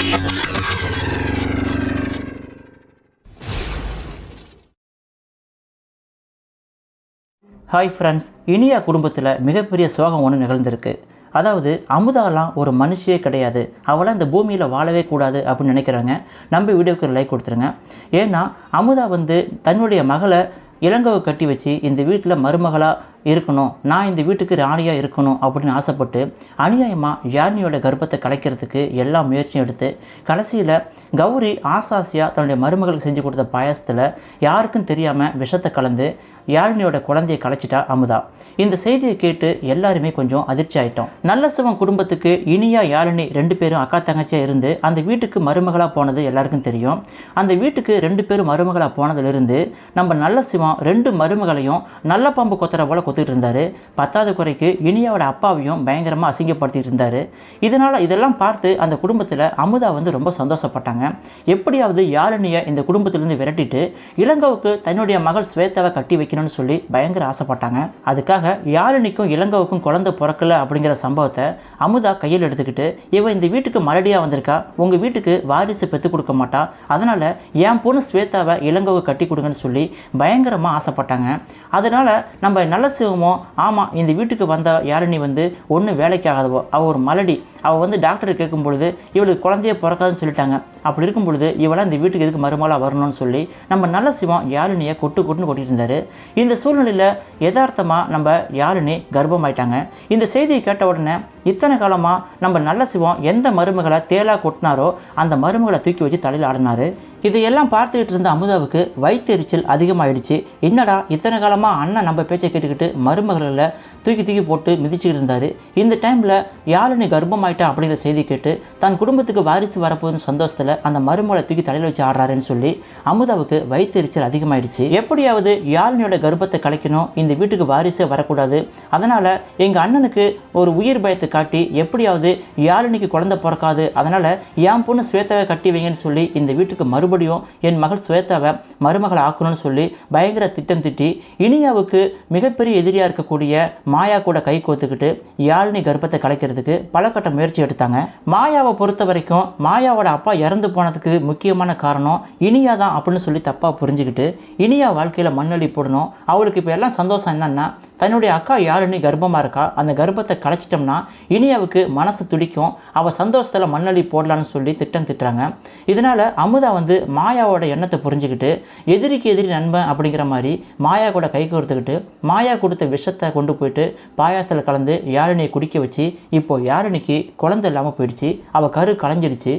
Hi friends, Iniya குடும்பத்தில் மிகப்பெரிய சோகம் ஒன்று நிகழ்ந்திருக்கு. அதாவது அமுதாலாம் ஒரு மனுஷியே கிடையாது, அவளாம் இந்த பூமியில் வாழவே கூடாது அப்படின்னு நினைக்கிறாங்க. நம்ம வீடியோவுக்கு ஒரு லைக் கொடுத்துருங்க. ஏன்னா அமுதா தன்னுடைய மகளை இளங்கோவை கட்டி வச்சு இந்த வீட்டில் மருமகளாக இருக்கணும், நான் இந்த வீட்டுக்கு ராணியாக இருக்கணும் அப்படின்னு ஆசைப்பட்டு அநியாயமாக யாழ்னியோட கர்ப்பத்தை கலைக்கிறதுக்கு எல்லா முயற்சியும் எடுத்து கடைசியில் கௌரி ஆசாசியாக தன்னுடைய மருமகளுக்கு செஞ்சு கொடுத்த பாயசத்தில் யாருக்கும் தெரியாமல் விஷத்தை கலந்து யாழ்னியோட குழந்தையை கலைச்சிட்டா அமுதா. இந்த செய்தியை கேட்டு எல்லாருமே கொஞ்சம் அதிர்ச்சி ஆகிட்டோம். நல்லசிவம் குடும்பத்துக்கு இனியா யாழினி 2 பேரும் அக்கா தங்கச்சியாக இருந்து அந்த வீட்டுக்கு மருமகளாக போனது எல்லாருக்கும் தெரியும். அந்த வீட்டுக்கு 2 பேரும் மருமகளாக போனதுலேருந்து நம்ம நல்லசிவம் 2 மருமகளையும் நல்ல பாம்பு கொத்துற போல் கொத்துக்கிட்டு இருந்தார். 10வது குறைக்கு இனியாவோட அப்பாவையும் பயங்கரமாக அசிங்கப்படுத்திட்டு இருந்தார். இதெல்லாம் பார்த்து அந்த குடும்பத்தில் அமுதா ரொம்ப சந்தோஷப்பட்டாங்க. எப்படியாவது யாழினியை இந்த குடும்பத்திலேருந்து விரட்டிட்டு இளங்கோவுக்கு தன்னுடைய மகள் ஸ்வேதாவை கட்டி வைக்கணும்னு சொல்லி பயங்கர ஆசைப்பட்டாங்க. அதுக்காக யாழினிக்கும் இளங்கோவுக்கும் குழந்தை பிறக்கல அப்படிங்கிற சம்பவத்தை அமுதா கையில் எடுத்துக்கிட்டு, இவன் இந்த வீட்டுக்கு மறுபடியாக வந்திருக்கா, உங்கள் வீட்டுக்கு வாரிசு பெற்றுக் கொடுக்க மாட்டா, அதனால் என் பொண்ணு ஸ்வேதாவை இளங்கோவை கட்டி கொடுங்கன்னு சொல்லி பயங்கரமாக ஆசைப்பட்டாங்க. அதனால் நம்ம நல்ல சிவமோ, ஆமாம் இந்த வீட்டுக்கு வந்த யாழினி ஒன்றும் வேலைக்கு ஆகாதவோ, அவள் ஒரு மலடி, அவள் டாக்டர் கேட்கும் பொழுது இவளுக்கு குழந்தைய பிறக்காதுன்னு சொல்லிட்டாங்க. அப்படி இருக்கும் பொழுது இவளாம் இந்த வீட்டுக்கு எதுக்கு மருமகளாக வரணும்னு சொல்லி நம்ம நல்ல சிவம் யாழினியை கொட்டுன்னு கொட்டிட்டு இருந்தார். இந்த சூழ்நிலையில் யதார்த்தமாக நம்ம யாழினி கர்ப்பமாயிட்டாங்க. இந்த செய்தியை கேட்ட உடனே இத்தனை காலமாக நம்ம நல்ல சிவம் எந்த மருமகளை தேலாக கொட்டினாரோ அந்த மருமகளை தூக்கி வச்சு தலையில் ஆடினார். இதையெல்லாம் பார்த்துக்கிட்டு இருந்த அமுதாவுக்கு வயிற்றெரிச்சல் அதிகமாகிடுச்சு. என்னடா இத்தனை காலமாக அண்ணன் நம்ம பேச்சை கேட்டுக்கிட்டு மருமகளில் தூக்கி போட்டு மிதிச்சுக்கிட்டு இருந்தார், இந்த டைமில் யாழினி கர்ப்பமாயிட்டா அப்படிங்கிற செய்தி கேட்டு தன் குடும்பத்துக்கு வாரிசு வரப்போகுதுன்னு சந்தோஷத்தில் அந்த மருமகளை தூக்கி தலையில் வச்சு ஆடுறாருன்னு சொல்லி அமுதாவுக்கு வயிற்றெரிச்சல் அதிகமாகிடுச்சு. எப்படியாவது யாழினியோட கர்ப்பத்தை கலைக்கணும், இந்த வீட்டுக்கு வாரிசே வரக்கூடாது, அதனால் எங்கள் அண்ணனுக்கு ஒரு உயிர் பயத்தை காட்டி எப்படியாவது யாழினிக்கு குழந்தை பிறக்காது, அதனால் என் பொண்ணு ஸ்வேதாவை கட்டி வைங்கன்னு சொல்லி இந்த வீட்டுக்கு மறுபடியும் என் மகள் ஸ்வேதாவை மருமகளை ஆக்கணும்னு சொல்லி பயங்கர திட்டம் திட்டி இனியாவுக்கு மிகப்பெரிய எதிரியாக இருக்கக்கூடிய மாயா கூட கை கோத்துக்கிட்டு யாழினி கர்ப்பத்தை கலைக்கிறதுக்கு பல கட்ட முயற்சி எடுத்தாங்க. மாயாவை பொறுத்த வரைக்கும் மாயாவோட அப்பா இறந்து போனதுக்கு முக்கியமான காரணம் இனியா தான் அப்படின்னு சொல்லி தப்பாக புரிஞ்சுக்கிட்டு இனியா வாழ்க்கையில் மண்ணள்ளி போடணும். அவளுக்கு இப்போ எல்லாம் சந்தோஷம் என்னன்னா, தன்னுடைய அக்கா யாழினி கர்ப்பமாக இருக்கா, அந்த கர்ப்பத்தை கலைச்சிட்டோம்னா இனியாவுக்கு மனசு துடிக்கும், அவள் சந்தோஷத்தில் மண்ணள்ளி போடலான்னு சொல்லி திட்டம் திட்டுறாங்க. இதனால் அமுதா மாயாவோட எண்ணத்தை புரிஞ்சுக்கிட்டு எதிரிக்கு எதிரி நண்பன் அப்படிங்கிற மாதிரி மாயா கூட கை கோர்த்துக்கிட்டு மாயா கொடுத்த விஷத்தை கொண்டு போயிட்டு பாயாசத்தில் கலந்து யாழினியை குடிக்க வச்சு இப்போ யாழினிக்கு குழந்தை இல்லாமல் போயிடுச்சு. அவள் கரு கலைஞ்சிடுச்சு.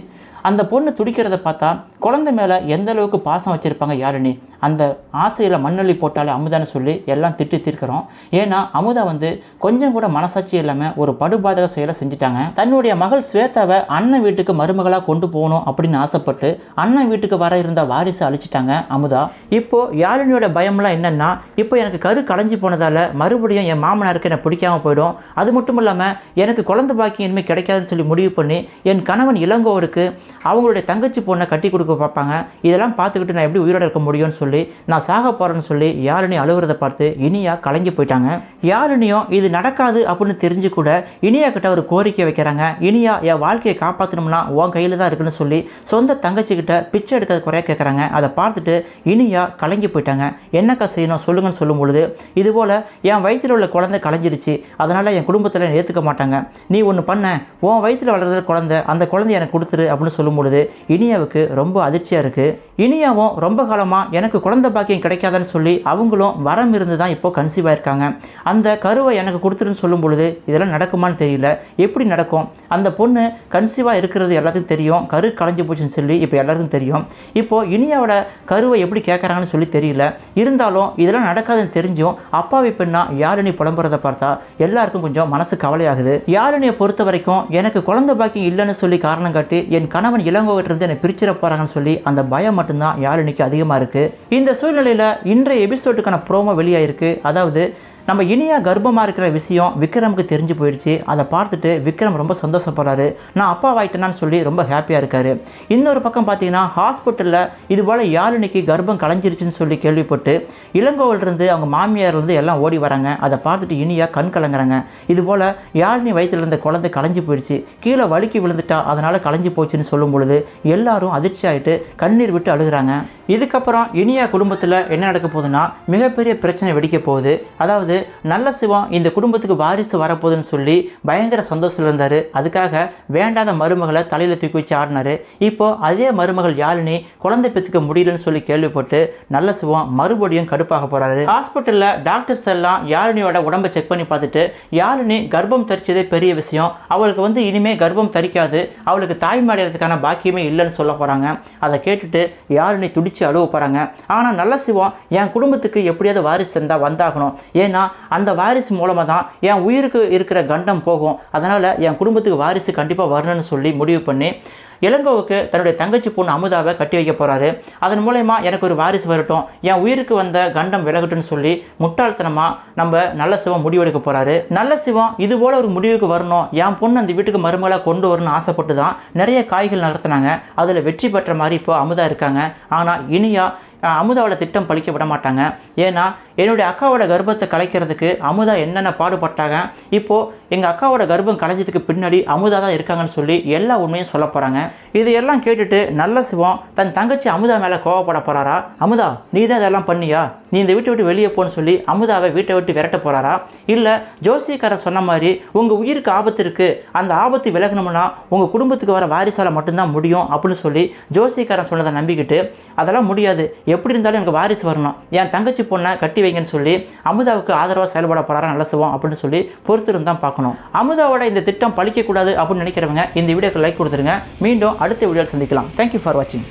அந்த பொண்ணு துடிக்கிறத பார்த்தா குழந்தை மேலே எந்த அளவுக்கு பாசம் வச்சுருப்பாங்க யாழினி, அந்த ஆசையில் மண்ணள்ளி போட்டாலே அமுதான்னு சொல்லி எல்லாம் திட்டி தீர்க்கிறோம். ஏன்னா அமுதா கொஞ்சம் கூட மனசாட்சி இல்லாமல் ஒரு படுபாதக செயலை செஞ்சுட்டாங்க. தன்னுடைய மகள் ஸ்வேதாவை அண்ணன் வீட்டுக்கு மருமகளாக கொண்டு போகணும் அப்படின்னு ஆசைப்பட்டு அண்ணன் வீட்டுக்கு வர இருந்த வாரிசை அழிச்சிட்டாங்க அமுதா. இப்போது யாழினியோட பயம்லாம் என்னென்னா, இப்போ எனக்கு கரு களைஞ்சி போனதால் மறுபடியும் என் மாமனாருக்கு என்னை பிடிக்காமல் போயிடும், அது மட்டும் இல்லாமல் எனக்கு குழந்தை பாக்கியம் இனிமேல் கிடைக்காதுன்னு சொல்லி முடிவு பண்ணி என் கணவன் இளங்கோவருக்கு அவங்களுடைய தங்கச்சி பொண்ணை கட்டி கொடுக்க பார்ப்பாங்க. இதெல்லாம் பார்த்துக்கிட்டு நான் எப்படி உயிரோடு இருக்க முடியும்னு சொல்லி நான் சாக போகிறேன்னு சொல்லி யாழினி அழுகிறத பார்த்து இனியா கலங்கி போயிட்டாங்க. யாழினியும் இது நடக்காது அப்படின்னு தெரிஞ்சு கூட இனியா கிட்ட ஒரு கோரிக்கை வைக்கிறாங்க. இனியா என் வாழ்க்கையை காப்பாற்றணும்னா உன் கையில் தான் இருக்குன்னு சொல்லி சொந்த தங்கச்சிக்கிட்ட பிச்சை எடுக்கிறது குறைய கேட்குறாங்க. அதை பார்த்துட்டு இனியா கலங்கி போயிட்டாங்க. என்னக்கா செய்யணும் சொல்லுங்கன்னு சொல்லும் பொழுது, இதுபோல் என் வயிற்றில் உள்ள குழந்தை கலைஞ்சிருச்சு, அதனால் என் குடும்பத்தில் ஏற்றுக்க மாட்டாங்க, நீ ஒன்று பண்ண, உன் வயிற்றில் வளர்கிற குழந்தை, அந்த குழந்தைய எனக்கு கொடுத்துரு அப்படின்னு சொல்லும் பொழுது இனியாவுக்கு ரொம்ப அதிர்ச்சியாக இருக்குது. இனியாவும் ரொம்ப காலமாக எனக்கு குழந்தை பாக்கியம் கிடைக்காதுன்னு சொல்லி அவங்களும் வரம் இருந்து தான் இப்போ கன்சீவ் ஆயிருக்காங்க. அந்த கருவை எனக்கு கொடுத்துருன்னு சொல்லும் பொழுது இதெல்லாம் நடக்குமான்னு தெரியல. எப்படி நடக்கும்? அந்த பொண்ணு கன்சீவாக இருக்கிறது எல்லாத்துக்கும் தெரியும், கரு களைஞ்சி போச்சுன்னு சொல்லி இப்போ எல்லாருக்கும் தெரியும். இப்போது இனியாவோட கருவை எப்படி கேட்குறாங்கன்னு சொல்லி தெரியல. இருந்தாலும் இதெல்லாம் நடக்காதுன்னு தெரிஞ்சும் அப்பாவி பெண்ணா யாழினி புலம்புறதை பார்த்தா எல்லாருக்கும் கொஞ்சம் மனசு கவலையாகுது. யாழினியை பொறுத்த வரைக்கும் எனக்கு குழந்தை பாக்கியம் இல்லைன்னு சொல்லி காரணம் காட்டி என் கணவன் இளங்கோவிட்டிருந்து என்னை பிரிச்சிட போகிறாங்கன்னு சொல்லி அந்த பயம் மட்டும்தான் யாழினிக்கு அதிகமாக இருக்குது. இந்த சூழ்நிலையில் இன்றைய எபிசோடுக்கான ப்ரோமோ வெளியாயிருக்கு. அதாவது நம்ம இனியா கர்ப்பமாக இருக்கிற விஷயம் விக்ரமுக்கு தெரிஞ்சு போயிடுச்சு. அதை பார்த்துட்டு விக்ரம் ரொம்ப சந்தோஷப்படுறாரு. நான் அப்பா ஆயிட்டேனான்னு சொல்லி ரொம்ப ஹாப்பியாக இருக்காரு. இன்னொரு பக்கம் பார்த்தீங்கன்னா ஹாஸ்பிட்டலில் இதுபோல் யாழினிக்கு கர்ப்பம் கலைஞ்சிருச்சுன்னு சொல்லி கேள்விப்பட்டு இளங்கோவிலிருந்து அவங்க மாமியார்லேருந்து எல்லாம் ஓடி வராங்க. அதை பார்த்துட்டு இனியா கண் கலங்குறாங்க. இதுபோல் யாழினி வயிற்றில் இருந்த குழந்தை கலைஞ்சி போயிடுச்சு, கீழே வலிக்கு விழுந்துட்டா, அதனால் கலைஞ்சி போச்சுன்னு சொல்லும் பொழுது எல்லாரும் அதிர்ச்சி ஆகிட்டு கண்ணீர் விட்டு அழுகிறாங்க. இதுக்கப்புறம் இனியா குடும்பத்தில் என்ன நடக்க போகுதுன்னா மிகப்பெரிய பிரச்சனை வெடிக்க போகுது. அதாவது நல்ல சிவம் இந்த குடும்பத்துக்கு வாரிசு வரப்போகுதுன்னு சொல்லி பயங்கர சந்தோஷத்தில் இருந்தார். அதுக்காக வேண்டாத மருமகளை தலையில் தூக்கி வச்சு ஆடினார். இப்போது அதே மருமகள் யாழினி குழந்தை பெற்றுக்க முடியலன்னு சொல்லி கேள்விப்பட்டு நல்ல சிவம் மறுபடியும் கடுப்பாக போகிறாரு. ஹாஸ்பிட்டலில் டாக்டர்ஸ் எல்லாம் யாழினியோட உடம்பை செக் பண்ணி பார்த்துட்டு யாழினி கர்ப்பம் தரிச்சதே பெரிய விஷயம், அவளுக்கு இனிமேல் கர்ப்பம் தரிக்காது, அவளுக்கு தாய்மை அடைகிறதுக்கான பாக்கியமே இல்லைன்னு சொல்ல போகிறாங்க. அதை கேட்டுட்டு யாழினி துடிச்சு அழுவ போகிறாங்க. ஆனால் நல்ல சிவம் என் குடும்பத்துக்கு எப்படியாவது வாரிசு இருந்தால் வந்தாகணும், ஏன்னா அந்த வாரிசு மூலமாக தான் என் உயிருக்கு இருக்கிற கண்டம் போகும், அதனால் என் குடும்பத்துக்கு வாரிசு கண்டிப்பாக வரணும்னு சொல்லி முடிவு பண்ணி இளங்கோவுக்கு தன்னுடைய தங்கச்சி பொண்ணு அமுதாவை கட்டி வைக்க போகிறாரு. அதன் மூலயமா எனக்கு ஒரு வாரிசு வரட்டும், என் உயிருக்கு வந்த கண்டம் விலகட்டும்னு சொல்லி முட்டாள்தனமாக நம்ம நல்ல சிவம் முடிவெடுக்க போகிறாரு. நல்ல சிவம் இதுபோல் ஒரு முடிவுக்கு வரணும், என் பொண்ணு அந்த வீட்டுக்கு மருமகளாக கொண்டு வரணும்னு ஆசைப்பட்டு தான் நிறைய காய்கள் நகர்த்தினாங்க. அதில் வெற்றி பெற்ற மாதிரி இப்போ அமுதா இருக்காங்க. ஆனால் இனியா அமுதாவோட திட்டம் பழிக்க விட மாட்டாங்க. ஏன்னா என்னுடைய அக்காவோட கர்ப்பத்தை கலைக்கிறதுக்கு அமுதா என்னென்ன பாடுபட்டாங்க, இப்போது எங்கள் அக்காவோட கர்ப்பம் கலைஞ்சதுக்கு பின்னாடி அமுதா தான் இருக்காங்கன்னு சொல்லி எல்லா உண்மையும் சொல்ல போகிறாங்க. இதையெல்லாம் கேட்டுட்டு நல்ல சிவம் தன் தங்கச்சி அமுதா மேலே கோவப்பட போகிறாரா, அமுதா நீ தான் இதெல்லாம் பண்ணியா, நீ இந்த வீட்டை விட்டு வெளியே போன்னு சொல்லி அமுதாவை வீட்டை விட்டு விரட்ட போகிறாரா, இல்லை ஜோசியக்காரர் சொன்ன மாதிரி உங்கள் உயிருக்கு ஆபத்து இருக்குது, அந்த ஆபத்து விலகணும்னா உங்கள் குடும்பத்துக்கு வர வாரிசால் மட்டும்தான் முடியும் அப்படின்னு சொல்லி ஜோசியக்காரன் சொன்னதை நம்பிக்கிட்டு அதெல்லாம் முடியாது, எப்படி இருந்தாலும் எனக்கு வாரிசு வரணும், என் தங்கச்சி பொண்ணை கட்டி வைங்கன்னு சொல்லி அமுதாவுக்கு ஆதரவாக செயல்பட போகிறாரா நல்ல சிவம் அப்படின்னு சொல்லி பொறுத்திருந்து தான் பார்க்கணும். அமுதாவோட இந்த திட்டம் பழிக்கக்கூடாது அப்படின்னு நினைக்கிறவங்க இந்த வீடியோக்கு லைக் கொடுத்துருங்க. மீண்டும் அடுத்த வீடியோவில் சந்திக்கலாம். தேங்க்யூ ஃபார் வாட்சிங்.